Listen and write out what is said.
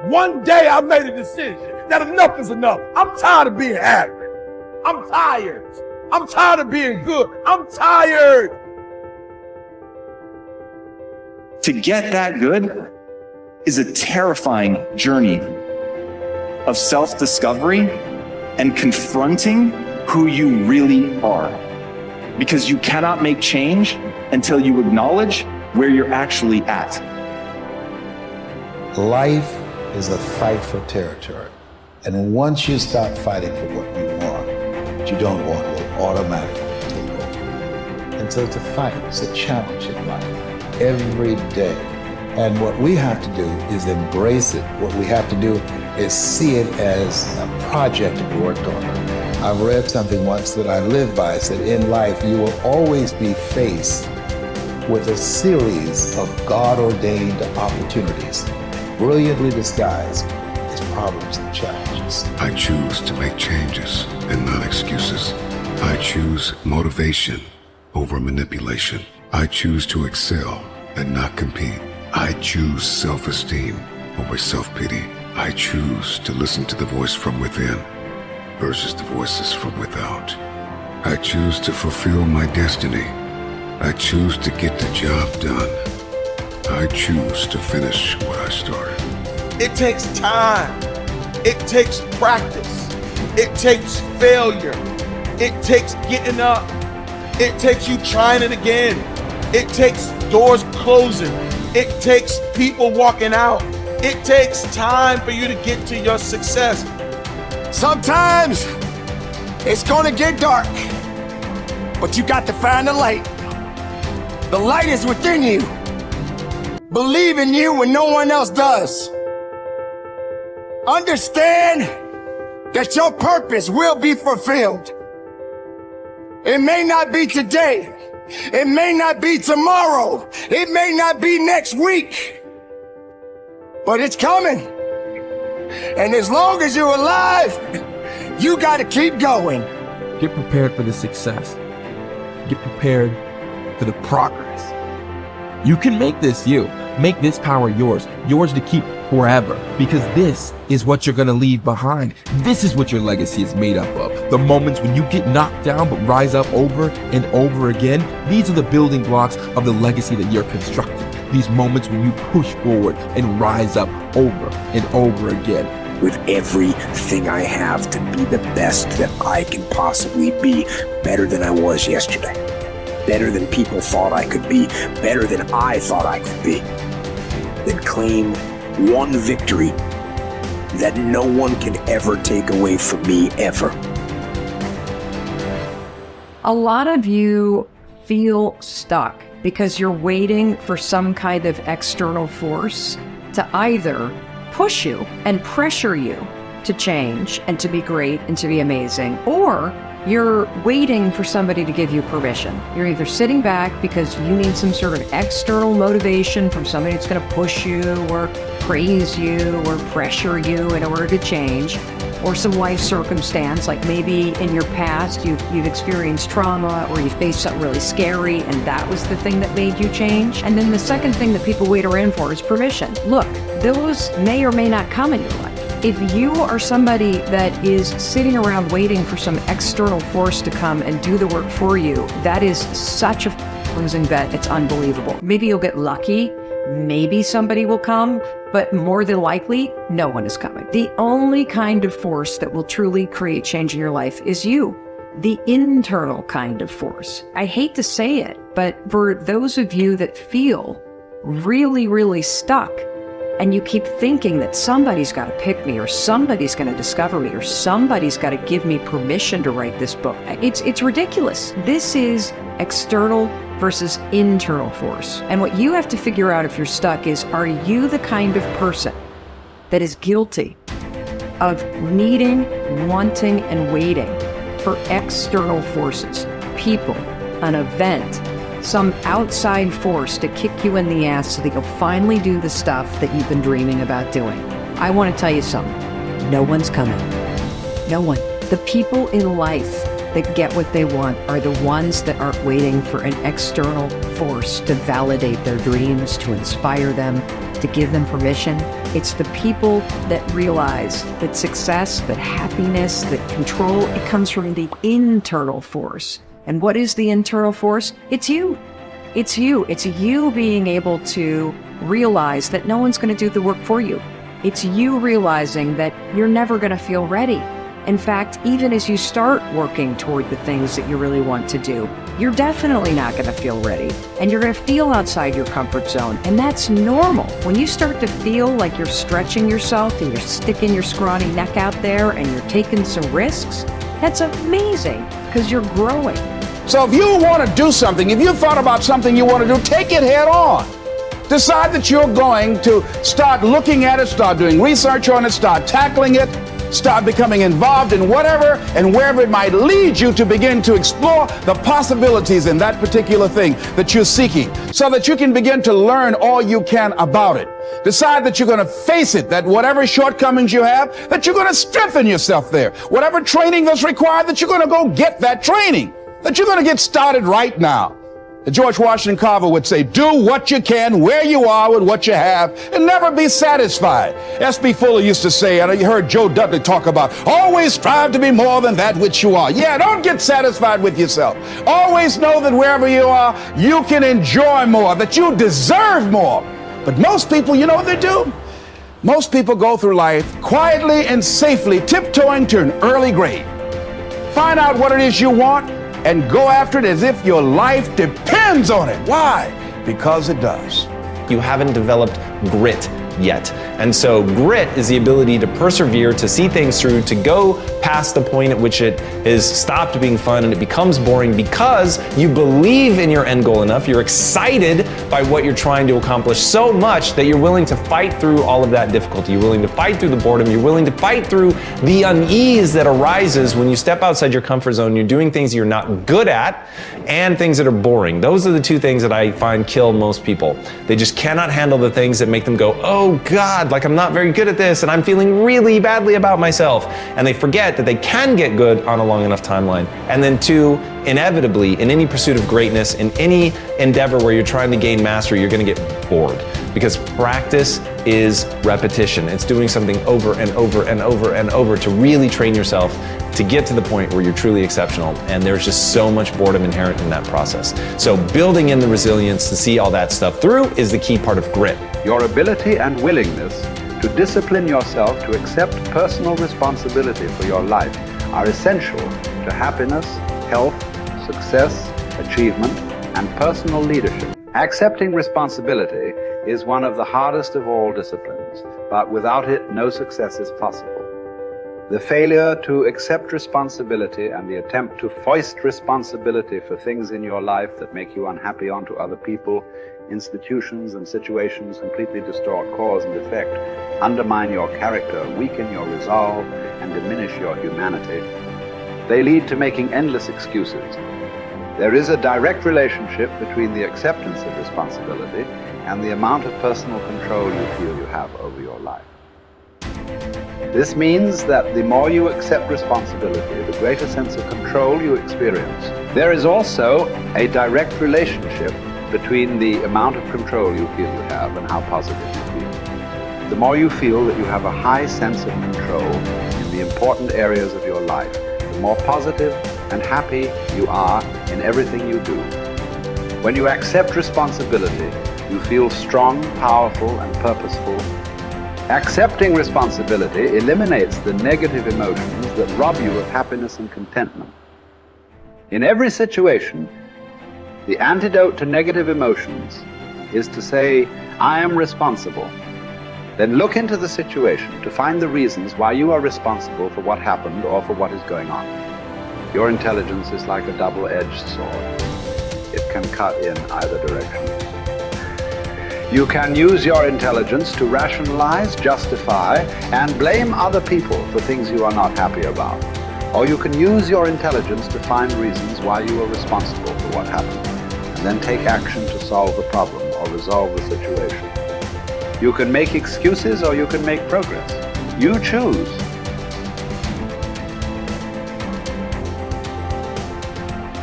One day I made a decision that enough is enough. I'm tired of being average. I'm tired. I'm tired of being good. I'm tired. To get that good is a terrifying journey of self-discovery and confronting who you really are. Because you cannot make change until you acknowledge where you're actually at. Life is a fight for territory. And once you stop fighting for what you want, what you don't want will automatically take over. And so it's a fight, it's a challenge in life, every day. And what we have to do is embrace it. What we have to do is see it as a project to be worked on. I've read something once that I live by. It said, in life, you will always be faced with a series of God-ordained opportunities, brilliantly disguised as problems and challenges. I choose to make changes and not excuses. I choose motivation over manipulation. I choose to excel and not compete. I choose self-esteem over self-pity. I choose to listen to the voice from within versus the voices from without. I choose to fulfill my destiny. I choose to get the job done. I choose to finish what I started. It takes time. It takes practice. It takes failure. It takes getting up. It takes you trying it again. It takes doors closing. It takes people walking out. It takes time for you to get to your success. Sometimes it's gonna get dark, but you got to find the light. The light is within you. Believe in you when no one else does. Understand that your purpose will be fulfilled. It may not be today. It may not be tomorrow. It may not be next week. But it's coming. And as long as you're alive, you got to keep going. Get prepared for the success. Get prepared for the progress. You can make this you. Make this power yours. Yours to keep forever. Because this is what you're going to leave behind. This is what your legacy is made up of. The moments when you get knocked down but rise up over and over again. These are the building blocks of the legacy that you're constructing. These moments when you push forward and rise up over and over again. With everything I have to be the best that I can possibly be, better than I was yesterday, better than people thought I could be, better than I thought I could be, then claim one victory that no one can ever take away from me, ever. A lot of you feel stuck because you're waiting for some kind of external force to either push you and pressure you to change and to be great and to be amazing, or you're waiting for somebody to give you permission. You're either sitting back because you need some sort of external motivation from somebody that's going to push you or praise you or pressure you in order to change, or some life circumstance, like maybe in your past you've experienced trauma or you faced something really scary and that was the thing that made you change. And then the second thing that people wait around for is permission. Look, those may or may not come in your life. If you are somebody that is sitting around waiting for some external force to come and do the work for you, that is such a losing bet. It's unbelievable. Maybe you'll get lucky. Maybe somebody will come, but more than likely, no one is coming. The only kind of force that will truly create change in your life is you, the internal kind of force. I hate to say it, but for those of you that feel really, really stuck, and you keep thinking that somebody's got to pick me, or somebody's going to discover me, or somebody's got to give me permission to write this book, it's ridiculous. This is external versus internal force. And what you have to figure out if you're stuck is, are you the kind of person that is guilty of needing, wanting, and waiting for external forces, people, an event, some outside force to kick you in the ass so that you'll finally do the stuff that you've been dreaming about doing? I want to tell you something. No one's coming. No one. The people in life that get what they want are the ones that aren't waiting for an external force to validate their dreams, to inspire them, to give them permission. It's the people that realize that success, that happiness, that control, it comes from the internal force. And what is the internal force? It's you. It's you. It's you being able to realize that no one's going to do the work for you. It's you realizing that you're never going to feel ready. In fact, even as you start working toward the things that you really want to do, you're definitely not going to feel ready. And you're going to feel outside your comfort zone. And that's normal. When you start to feel like you're stretching yourself and you're sticking your scrawny neck out there and you're taking some risks, that's amazing because you're growing. So if you want to do something, if you've thought about something you want to do, take it head on. Decide that you're going to start looking at it, start doing research on it, start tackling it, start becoming involved in whatever and wherever it might lead you to begin to explore the possibilities in that particular thing that you're seeking so that you can begin to learn all you can about it. Decide that you're going to face it, that whatever shortcomings you have, that you're going to strengthen yourself there. Whatever training that's required, that you're going to go get that training, that you're going to get started right now. George Washington Carver would say, do what you can, where you are with what you have, and never be satisfied. S.B. Fuller used to say, and you heard Joe Dudley talk about, always strive to be more than that which you are. Yeah, don't get satisfied with yourself. Always know that wherever you are, you can enjoy more, that you deserve more. But most people, you know what they do? Most people go through life quietly and safely, tiptoeing to an early grave. Find out what it is you want, and go after it as if your life depends on it. Why? Because it does. You haven't developed grit yet. And so grit is the ability to persevere, to see things through, to go past the point at which it is stopped being fun and it becomes boring because you believe in your end goal enough, you're excited by what you're trying to accomplish so much that you're willing to fight through all of that difficulty. You're willing to fight through the boredom. You're willing to fight through the unease that arises when you step outside your comfort zone. You're doing things you're not good at and things that are boring. Those are the two things that I find kill most people. They just cannot handle the things that make them go, oh God, like I'm not very good at this and I'm feeling really badly about myself. And they forget that they can get good on a long enough timeline. And then two, inevitably, in any pursuit of greatness, in any endeavor where you're trying to gain mastery, you're going to get bored. Because practice is repetition. It's doing something over and over and over and over to really train yourself to get to the point where you're truly exceptional. And there's just so much boredom inherent in that process. So building in the resilience to see all that stuff through is the key part of grit. Your ability and willingness to discipline yourself to accept personal responsibility for your life are essential to happiness, health, success, achievement, and personal leadership. Accepting responsibility is one of the hardest of all disciplines, but without it, no success is possible. The failure to accept responsibility and the attempt to foist responsibility for things in your life that make you unhappy onto other people, institutions, and situations completely distort cause and effect, undermine your character, weaken your resolve, and diminish your humanity. They lead to making endless excuses. There is a direct relationship between the acceptance of responsibility and the amount of personal control you feel you have over your life. This means that the more you accept responsibility, the greater sense of control you experience. There is also a direct relationship between the amount of control you feel you have and how positive you feel. The more you feel that you have a high sense of control in the important areas of your life, the more positive and happy you are in everything you do. When you accept responsibility, you feel strong, powerful, and purposeful. Accepting responsibility eliminates the negative emotions that rob you of happiness and contentment. In every situation, the antidote to negative emotions is to say, I am responsible. Then look into the situation to find the reasons why you are responsible for what happened or for what is going on. Your intelligence is like a double-edged sword. It can cut in either direction. You can use your intelligence to rationalize, justify, and blame other people for things you are not happy about. Or you can use your intelligence to find reasons why you are responsible for what happened, and then take action to solve the problem or resolve the situation. You can make excuses or you can make progress. You choose.